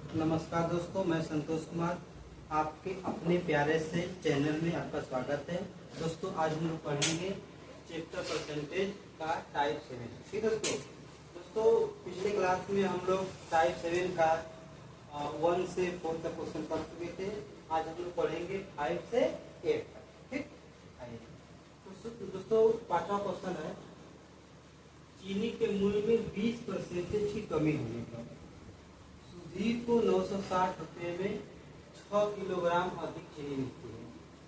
नमस्कार दोस्तों, मैं संतोष कुमार आपके अपने प्यारे से चैनल में आपका स्वागत है। दोस्तों आज हम लोग पढ़ेंगे चैप्टर परसेंटेज का टाइप 7। ठीक है दोस्तों पिछले क्लास में हम लोग टाइप 7 का 1 से 4 तक क्वेश्चन पढ़ चुके थे। आज हम लोग पढ़ेंगे 5 से 8 तक। ठीक आइए दोस्तों, 5वां क्वेश्चन है चीनी के मूल्य में 20% की कमी होने पर सुधीर को 960 रुपये में 6 किलोग्राम अधिक चीनी मिलती है,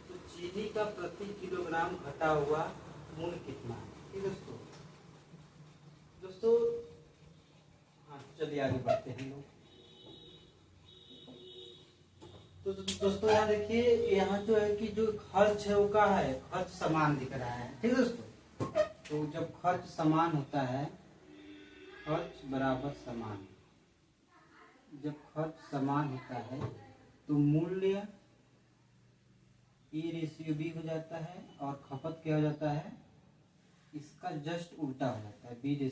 तो चीनी का प्रति किलोग्राम घटा हुआ मूल्य कितना है? ठीक है दोस्तों हाँ चलिए आगे बढ़ते हैं लोग। तो दोस्तों यहाँ देखिए, यहाँ जो है कि जो खर्च है वो क्या है, खर्च समान दिख रहा है। ठीक है दोस्तों, तो जब खर्च समान होता है, खर्च बराबर समान, जब खर्च समान होता है तो मूल्य E/B हो जाता है और खपत क्या हो जाता है, इसका जस्ट उल्टा हो जाता है, B/A।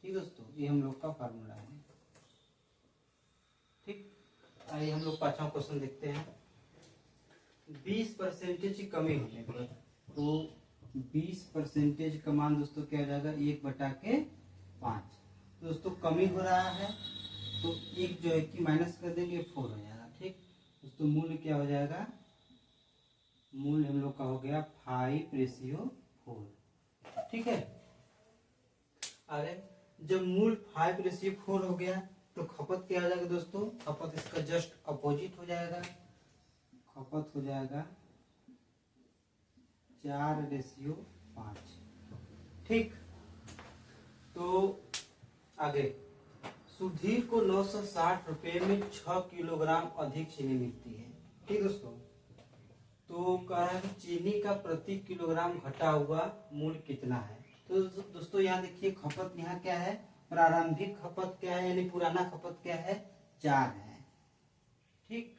ठीक दोस्तों, ये हम लोग का फार्मूला है। ठीक, आइए हम लोग 5वां क्वेश्चन देखते हैं। 20% की कमी होने पर, तो 20% का मान दोस्तों क्या हो जाएगा, 1/5। दोस्तों कमी हो रहा है तो एक जो है कि माइनस कर देंगे, 4 हो जाएगा। ठीक दोस्तों, मूल्य क्या हो जाएगा, मूल्य हम लोग का हो गया 5/4। ठीक है, अरे जब मूल्य 5/4 हो गया तो खपत क्या हो जाएगा दोस्तों, खपत इसका जस्ट अपोजिट हो जाएगा, खपत हो जाएगा 4/5। ठीक, तो आगे सुधीर को 960 रुपये में 6 किलोग्राम अधिक चीनी मिलती है। ठीक दोस्तों, तो कह रहा है कि चीनी का प्रति किलोग्राम घटा हुआ मूल्य कितना है। तो दोस्तों यहाँ देखिए, खपत यहाँ क्या है, प्रारंभिक खपत क्या है, यानी पुराना खपत क्या है, 4 है। ठीक,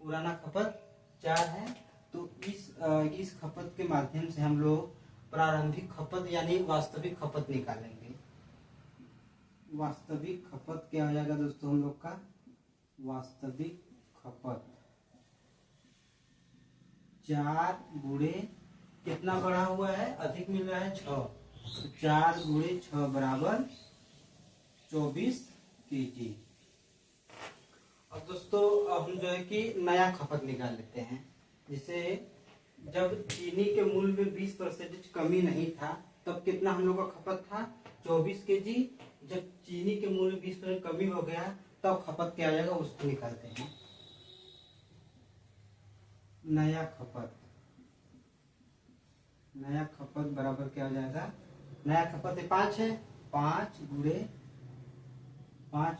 पुराना खपत 4 है, तो इस खपत के माध्यम से हम लोग प्रारंभिक खपत यानी वास्तविक खपत निकालेंगे। वास्तविक खपत क्या हो जाएगा दोस्तों, हम लोग का वास्तविक खपत 4 गुणे कितना बढ़ा हुआ है, अधिक मिल रहा है 6, तो 4 गुणे 6 बराबर 24 kg। अब दोस्तों अब हम जो है कि नया खपत निकाल लेते हैं। जैसे जब चीनी के मूल्य में 20% कमी नहीं था तब कितना हम लोग का खपत था, 24 kg। जब चीनी के मूल्य 20% कमी हो गया तब खपत क्या आ जाएगा, उसको निकालते हैं। नया खपत, नया खपत बराबर क्या हो जाएगा, नया खपत 5 है, 5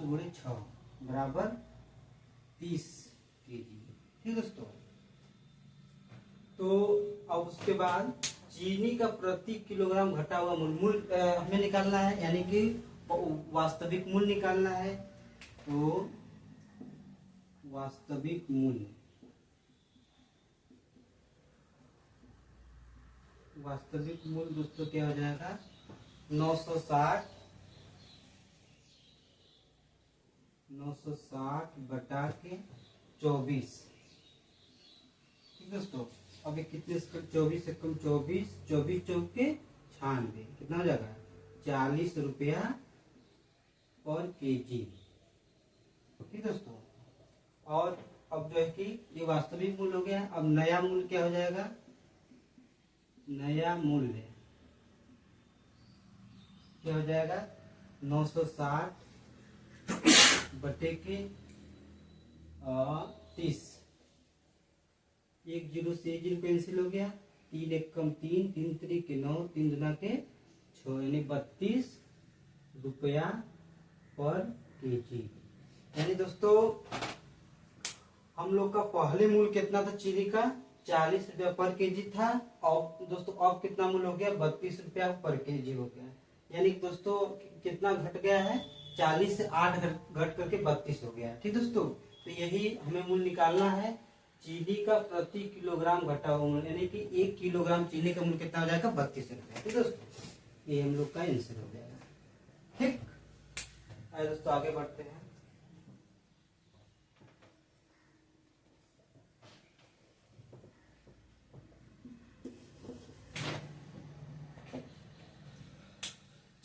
गुणे 6 बराबर 30 kg। ठीक दोस्तों, तो अब उसके बाद चीनी का प्रति किलोग्राम घटा हुआ मूल्य हमें निकालना है, यानी कि वास्तविक मूल्य निकालना है। तो वास्तविक मूल्य, वास्तविक मूल्य दोस्तों क्या हो जाएगा, 960 बटा के 24। ठीक दोस्तों, अभी कितने से 24 से कम 24, 24 चौके 96, कितना हो जाएगा, 40 रुपया पर kg। ठीक दोस्तों, और अब जो है कि ये वास्तविक मूल्य हो गया। अब नया मूल्य क्या हो जाएगा, नया मूल्य क्या हो जाएगा, 960 बटे के 30, 1 0 से 1 0 कैंसिल हो गया, 3 1 कम 3, 3 3 के 9, 3 दूना के 6, यानी 32 रुपया पर kg। यानी दोस्तों हम लोग का पहले मूल्य कितना था चीनी का, 40 रुपया पर kg था, और दोस्तों अब कितना मूल्य हो गया, 32 रुपया पर kg हो गया। यानी दोस्तों कितना घट गया है, 40 से 8 घट करके 32 हो गया। ठीक दोस्तों, तो यही हमें मूल्य निकालना है, चीनी का प्रति किलोग्राम घटा हुआ मूल्य, यानी कि 1 किलोग्राम चीनी का मूल्य कितना हो जाएगा, 32 रुपया। ठीक दोस्तों, ये हम लोग का आंसर हो जाएगा। ठीक, आइए दोस्तों आगे बढ़ते हैं।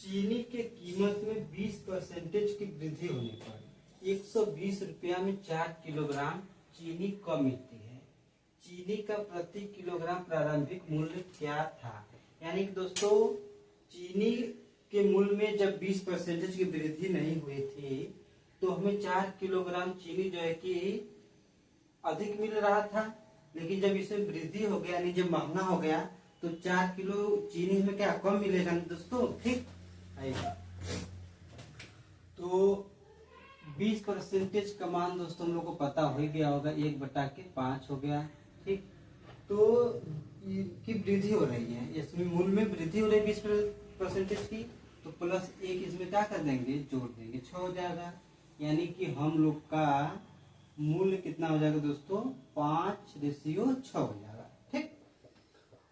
चीनी के कीमत में 20% की वृद्धि होने पर 120 रुपया में 4 किलोग्राम चीनी कम मिलती है। चीनी का प्रति किलोग्राम प्रारंभिक मूल्य क्या था? यानी कि दोस्तों चीनी के मूल्य में जब 20% की वृद्धि नहीं हुई थी तो हमें 4 किलोग्राम चीनी जो है कि अधिक मिल रहा था, लेकिन जब इसमें वृद्धि हो गया यानी जब महंगा हो गया तो 4 किलो चीनी हमें क्या कम मिलेगा दोस्तों। ठीक आइए, तो 20% का मान दोस्तों हम लोग को पता हो गया होगा, 1/5 हो गया। ठीक, तो की वृद्धि हो रही है, इसमें मूल्य में वृद्धि हो रही है 20% की, तो +1 इसमें क्या कर देंगे, जोड़ देंगे, 6 हो जाएगा। यानी कि हम लोग का मूल्य कितना हो जाएगा दोस्तों, 5:6 हो जाएगा। ठीक,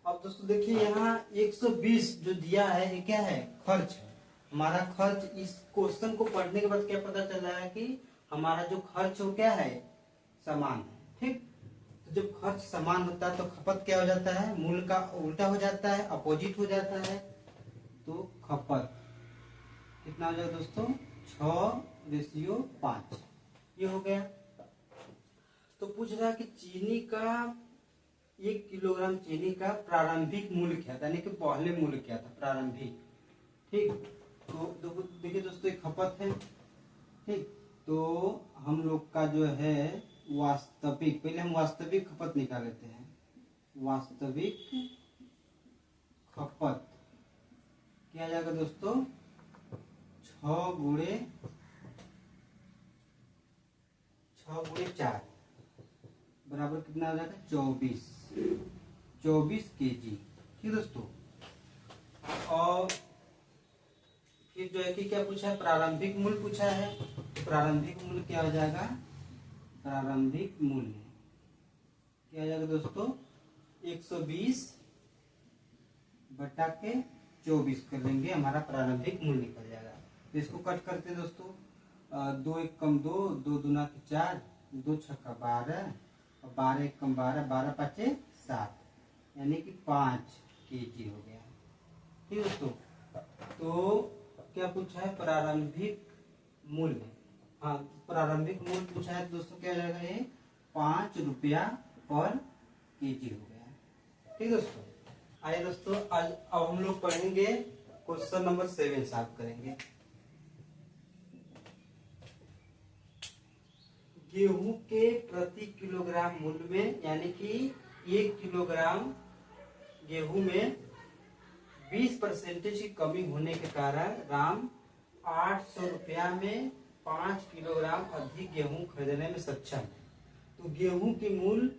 अब दोस्तों देखिए यहाँ 120 जो दिया है ये क्या है, खर्च है। हमारा खर्च, इस क्वेश्चन को पढ़ने के बाद क्या पता चला है कि हमारा जो खर्च हो क्या है, समान है। ठीक, तो जब खर्च समान होता है तो खपत क्या हो जाता है, मूल्य का उल्टा हो जाता है, अपोजिट हो जाता है। तो खपत कितना हो जाएगा दोस्तों, 6:5 ये हो गया। तो पूछ रहा है कि चीनी का 1 किलोग्राम चीनी का प्रारंभिक मूल्य क्या था, यानी कि पहले मूल्य क्या था, प्रारंभिक। ठीक, तो देखिए दोस्तों एक खपत है। ठीक, तो हम लोग का जो है वास्तविक, पहले हम वास्तविक खपत निकाल लेते हैं। वास्तविक खपत क्या आ जाएगा दोस्तों, 6 × 4 बराबर कितना आ जाएगा, 24 kg। ठीक दोस्तों, और फिर जो है कि क्या पूछा है, प्रारंभिक मूल्य पूछा है। प्रारंभिक मूल्य क्या हो जाएगा, प्रारंभिक मूल्य क्या हो जाएगा दोस्तों, 120/24 कर लेंगे, हमारा प्रारंभिक मूल्य निकल जाएगा। तो इसको कट करते हैं दोस्तों, 2 1 कम 2, 2 दूना 4, 2 छक्का 12, और 12 1 कम 12, 12 5 7, यानी कि 5 kg हो गया। ठीक दोस्तों, तो क्या पूछा है, प्रारंभिक मूल्य। हाँ, प्रारंभिक मूल्य पूछा है दोस्तों, क्या हो जाएगा ये, 5 रुपया पर kg हो गया। ठीक दोस्तों, आइए दोस्तों आज अब हम लोग पढ़ेंगे क्वेश्चन नंबर 7 सॉल्व करेंगे। गेहूं के प्रति किलोग्राम मूल्य में, यानी कि 1 किलोग्राम गेहूं में 20% की कमी होने के कारण राम 800 रुपया में 5 किलोग्राम अधिक गेहूं खरीदने में सक्षम है। तो गेहूं की मूल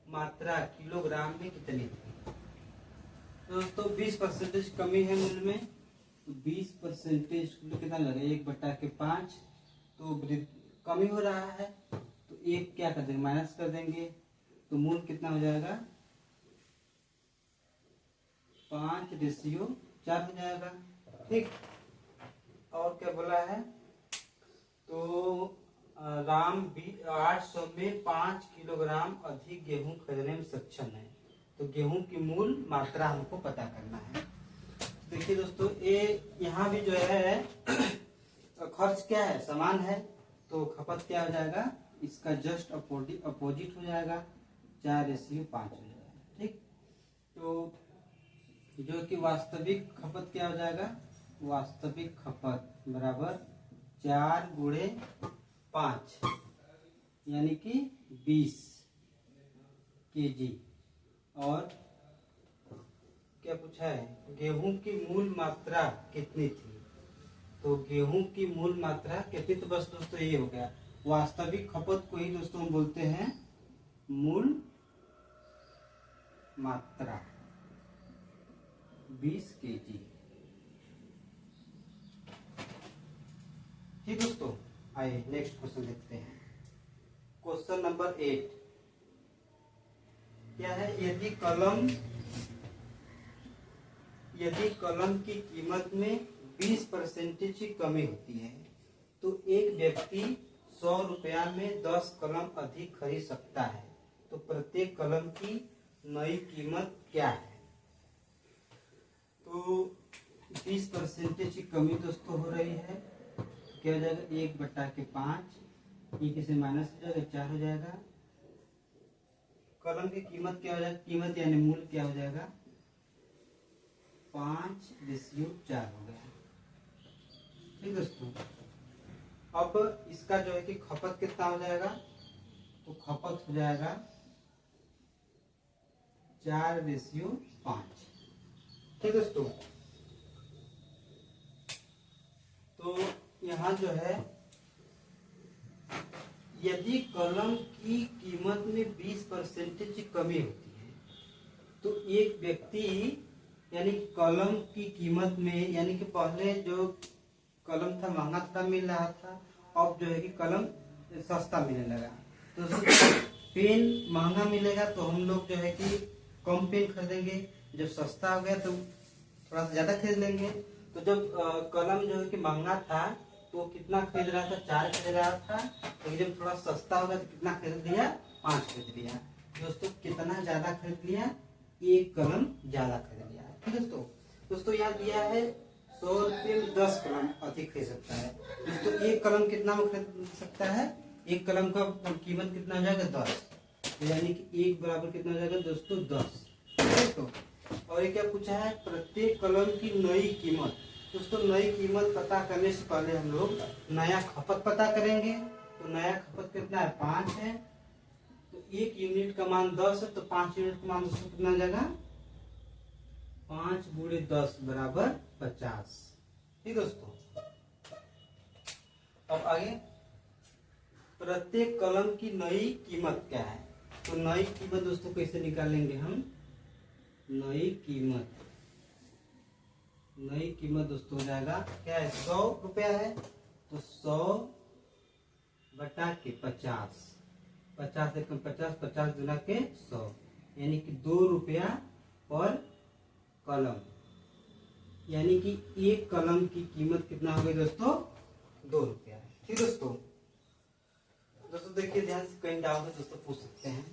मात्रा किलोग्राम में कितनी थी? दोस्तों 20% कमी है मूल्य में, तो 20% कितना लगे, 1/5, तो कमी हो रहा है तो एक क्या कर देंगे, माइनस कर देंगे, तो मूल्य कितना हो जाएगा, 5:4 हो जाएगा। ठीक, और क्या बोला है, तो राम 800 में 5 किलोग्राम अधिक गेहूं खरीदने में सक्षम है। तो गेहूं की मूल मात्रा हमको पता करना है। देखिए दोस्तों ये यहाँ भी जो है खर्च क्या है, समान है, तो खपत क्या हो जाएगा, इसका जस्ट अपोजिट हो जाएगा, 4:5 हो जाएगा। ठीक, तो जो कि वास्तविक खपत क्या हो जाएगा, वास्तविक खपत बराबर 4 × 5 यानी कि 20 kg। और क्या पूछा है, गेहूं की मूल मात्रा कितनी थी, तो गेहूं की मूल मात्रा कितनी, तो बस दोस्तों ये हो गया, वास्तविक खपत को ही दोस्तों हम बोलते हैं मूल मात्रा, 20 kg। ठीक दोस्तों, आइए नेक्स्ट क्वेश्चन देखते हैं। क्वेश्चन नंबर 8 क्या है, यदि कलम की कीमत में 20% की कमी होती है तो एक व्यक्ति 100 रुपया में 10 कलम अधिक खरीद सकता है, तो प्रत्येक कलम की नई कीमत क्या है? तो 20% की कमी दोस्तों हो रही है। क्या हो जाएगा 1/5, ये किसे माइनस हो जाएगा 4 हो जाएगा। कलम की कीमत क्या हो जाएगा, कीमत यानी मूल्य क्या हो जाएगा 5/4 हो गया। ठीक दोस्तों, अब इसका जो है कि खपत कितना हो जाएगा, तो खपत हो जाएगा 4/5। ठीक दोस्तों, तो यहाँ जो है यदि कलम की कीमत में 20% की कमी होती है तो एक व्यक्ति यानी कलम की कीमत में, यानी कि पहले जो कलम था महंगा मिल रहा था, अब जो है कि कलम सस्ता मिलने लगा। तो पेन महंगा मिलेगा तो हम लोग जो है कि कम पेन खरीदेंगे, जब सस्ता हो गया तो थोड़ा सा ज्यादा खरीद लेंगे। तो जब कलम जो है कि महंगा था तो कितना खरीद रहा था, 4 खरीद रहा था, तो जब थोड़ा सस्ता हो गया तो कितना खरीद लिया, 5 खरीद लिया। दोस्तों कितना ज्यादा खरीद लिया, 1 कलम ज्यादा खरीद लिया। ठीक है दोस्तों, यहाँ दिया है 100 रुपये में 10 कलम अधिक खरीद सकता है। दोस्तों 1 कलम कितना में खरीद सकता है, 1 कलम का कीमत कितना हो जाएगा 10, यानी कि 1 बराबर कितना हो जाएगा दोस्तों 10। दोस्तों और ये क्या पूछा है, प्रत्येक कलम की नई कीमत। दोस्तों नई कीमत पता करने से पहले हम लोग नया खपत पता करेंगे। तो नया खपत कितना है 5 है, तो 1 यूनिट का मान 10 है, तो 5 यूनिट का मान दोस्तों कितना हो जाएगा 5 × 10 बराबर 50। ठीक दोस्तों, अब आगे प्रत्येक कलम की नई कीमत क्या है, तो नई कीमत दोस्तों कैसे निकालेंगे हम, नई कीमत दोस्तों हो जाएगा क्या है 100 रुपया है, तो 100/50, 50 से 50, 50 गुना के 100, यानी कि 2 रुपया पर कलम, यानी कि 1 कलम की कीमत कितना हो गई दोस्तों 2 रुपया। ठीक दोस्तों, देखिए ध्यान से, कहीं डाउट है दोस्तों पूछ सकते हैं।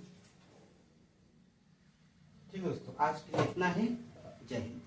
ठीक दोस्तों, आज के लिए इतना ही। जय हिंद।